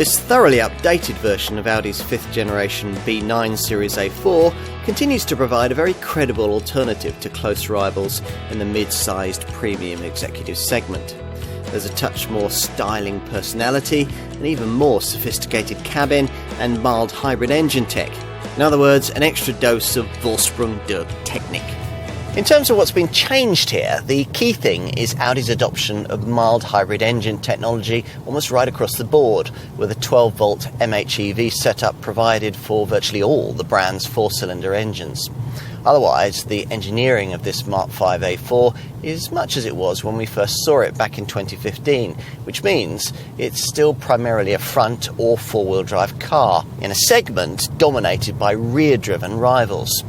This thoroughly updated version of Audi's 5th generation B9 Series A4 continues to provide a very credible alternative to close rivals in the mid-sized premium executive segment. There's a touch more styling personality, an even more sophisticated cabin, and mild hybrid engine tech. In other words, an extra dose of Vorsprung durch Technik. In terms of what's been changed here, the key thing is Audi's adoption of mild hybrid engine technology almost right across the board, with a 12-volt MHEV setup provided for virtually all the brand's four-cylinder engines. Otherwise, the engineering of this Mark V A4 is much as it was when we first saw it back in 2015, which means it's still primarily a front or four-wheel drive car, in a segment dominated by rear-driven rivals.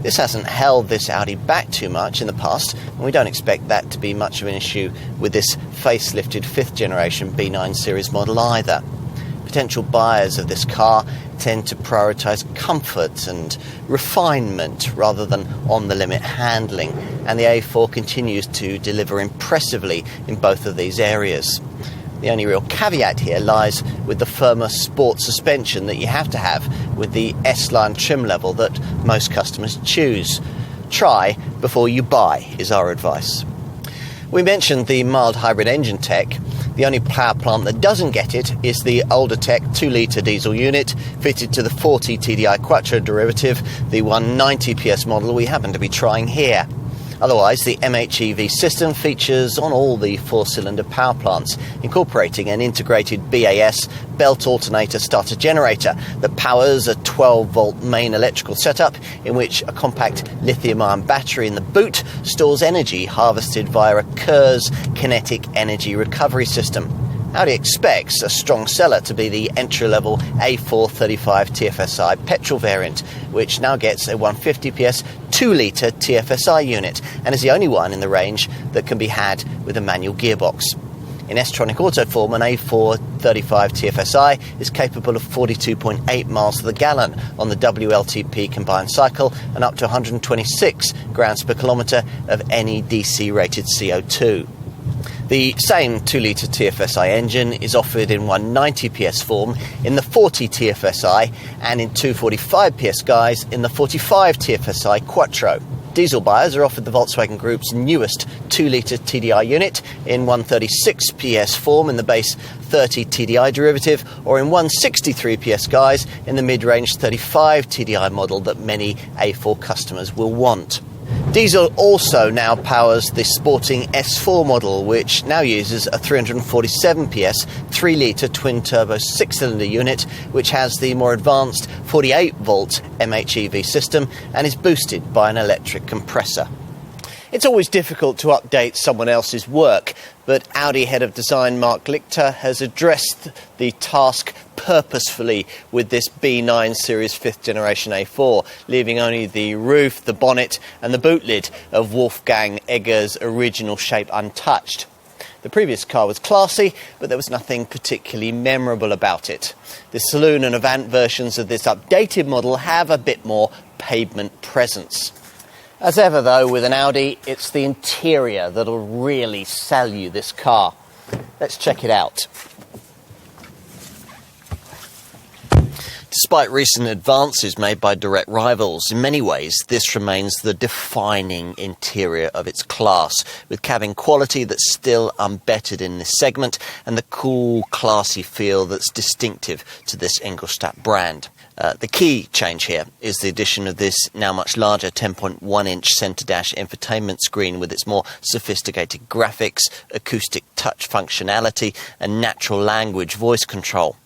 This hasn't held this Audi back too much in the past, and we don't expect that to be much of an issue with this facelifted 5th generation B9 series model either. Potential buyers of this car tend to prioritise comfort and refinement rather than on-the-limit handling, and the A4 continues to deliver impressively in both of these areas. The only real caveat here lies with the firmer sport suspension that you have to have with the S-Line trim level that most customers choose. Try before you buy is our advice. We mentioned the mild hybrid engine tech. The only power plant that doesn't get it is the older tech 2-litre diesel unit fitted to the 40 TDI Quattro derivative, the 190 PS model we happen to be trying here. Otherwise, the MHEV system features on all the four-cylinder power plants, incorporating an integrated BAS belt alternator starter generator that powers a 12-volt main electrical setup in which a compact lithium-ion battery in the boot stores energy harvested via a KERS kinetic energy recovery system. Audi expects a strong seller to be the entry-level A4 35 TFSI petrol variant, which now gets a 150 PS 2-litre TFSI unit and is the only one in the range that can be had with a manual gearbox. In S-tronic auto form, an A4 35 TFSI is capable of 42.8 miles to the gallon on the WLTP combined cycle and up to 126 grams per kilometre of any DC-rated CO2. The same 2-litre TFSI engine is offered in 190 PS form in the 40 TFSI and in 245 PS guise in the 45 TFSI Quattro. Diesel buyers are offered the Volkswagen Group's newest 2-litre TDI unit in 136 PS form in the base 30 TDI derivative or in 163 PS guise in the mid-range 35 TDI model that many A4 customers will want. Diesel also now powers the sporting S4 model, which now uses a 347 PS 3-litre twin-turbo 6-cylinder unit, which has the more advanced 48-volt MHEV system and is boosted by an electric compressor. It's always difficult to update someone else's work, but Audi head of design Mark Lichter has addressed the task purposefully with this B9 Series 5th generation A4, leaving only the roof, the bonnet and the boot lid of Wolfgang Egger's original shape untouched. The previous car was classy, but there was nothing particularly memorable about it. The Saloon and Avant versions of this updated model have a bit more pavement presence. As ever, though, with an Audi, it's the interior that'll really sell you this car. Let's check it out. Despite recent advances made by direct rivals, in many ways this remains the defining interior of its class, with cabin quality that's still unbettered in this segment and the cool, classy feel that's distinctive to this Ingolstadt brand. The key change here is the addition of this now much larger 10.1-inch centre dash infotainment screen with its more sophisticated graphics, acoustic touch functionality and natural language voice control.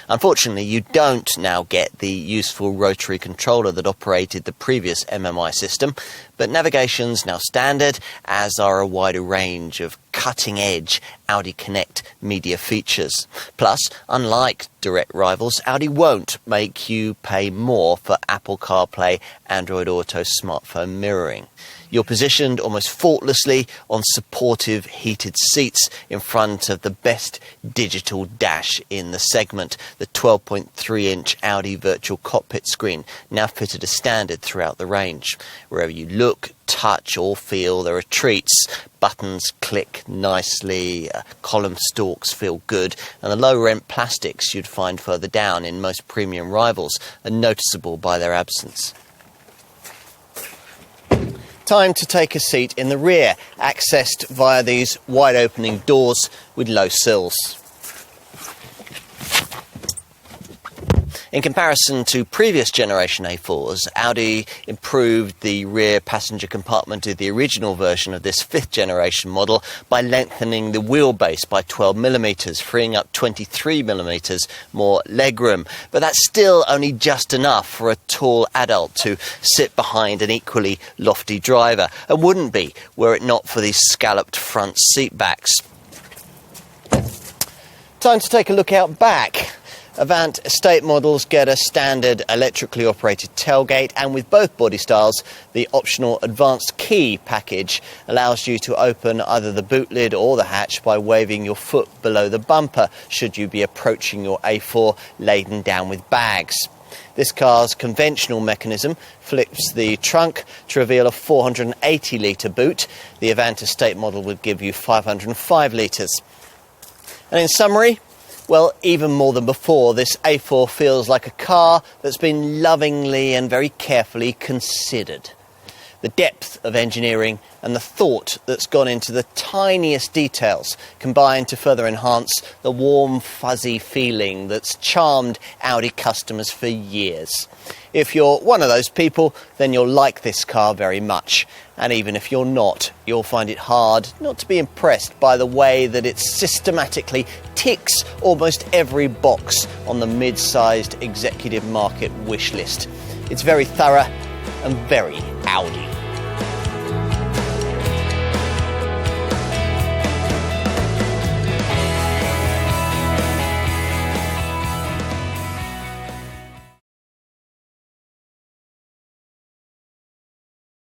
Unfortunately, you don't now get the useful rotary controller that operated the previous MMI system, but navigation's now standard, as are a wider range of cutting-edge Audi Connect media features. Plus, unlike direct rivals, Audi won't make you pay more for Apple CarPlay, Android Auto smartphone mirroring. You're positioned almost faultlessly on supportive heated seats in front of the best digital dash in the segment, the 12.3-inch Audi virtual cockpit screen, now fitted as standard throughout the range. Wherever you look, touch or feel, there are treats. Buttons click nicely, column stalks feel good, and the low-rent plastics you'd find further down in most premium rivals are noticeable by their absence. Time to take a seat in the rear, accessed via these wide-opening doors with low sills. In comparison to previous generation A4s, Audi improved the rear passenger compartment of the original version of this 5th generation model by lengthening the wheelbase by 12mm, freeing up 23mm more legroom. But that's still only just enough for a tall adult to sit behind an equally lofty driver, and wouldn't be were it not for these scalloped front seat backs. Time to take a look out back. Avant estate models get a standard electrically operated tailgate, and with both body styles, the optional advanced key package allows you to open either the boot lid or the hatch by waving your foot below the bumper should you be approaching your A4 laden down with bags. This car's conventional mechanism flips the trunk to reveal a 480-litre boot. The Avant estate model would give you 505 litres. And in summary, well, even more than before, this A4 feels like a car that's been lovingly and very carefully considered. The depth of engineering and the thought that's gone into the tiniest details combine to further enhance the warm, fuzzy feeling that's charmed Audi customers for years. If you're one of those people, then you'll like this car very much. And even if you're not, you'll find it hard not to be impressed by the way that it systematically ticks almost every box on the mid-sized executive market wish list. It's very thorough and very Audi.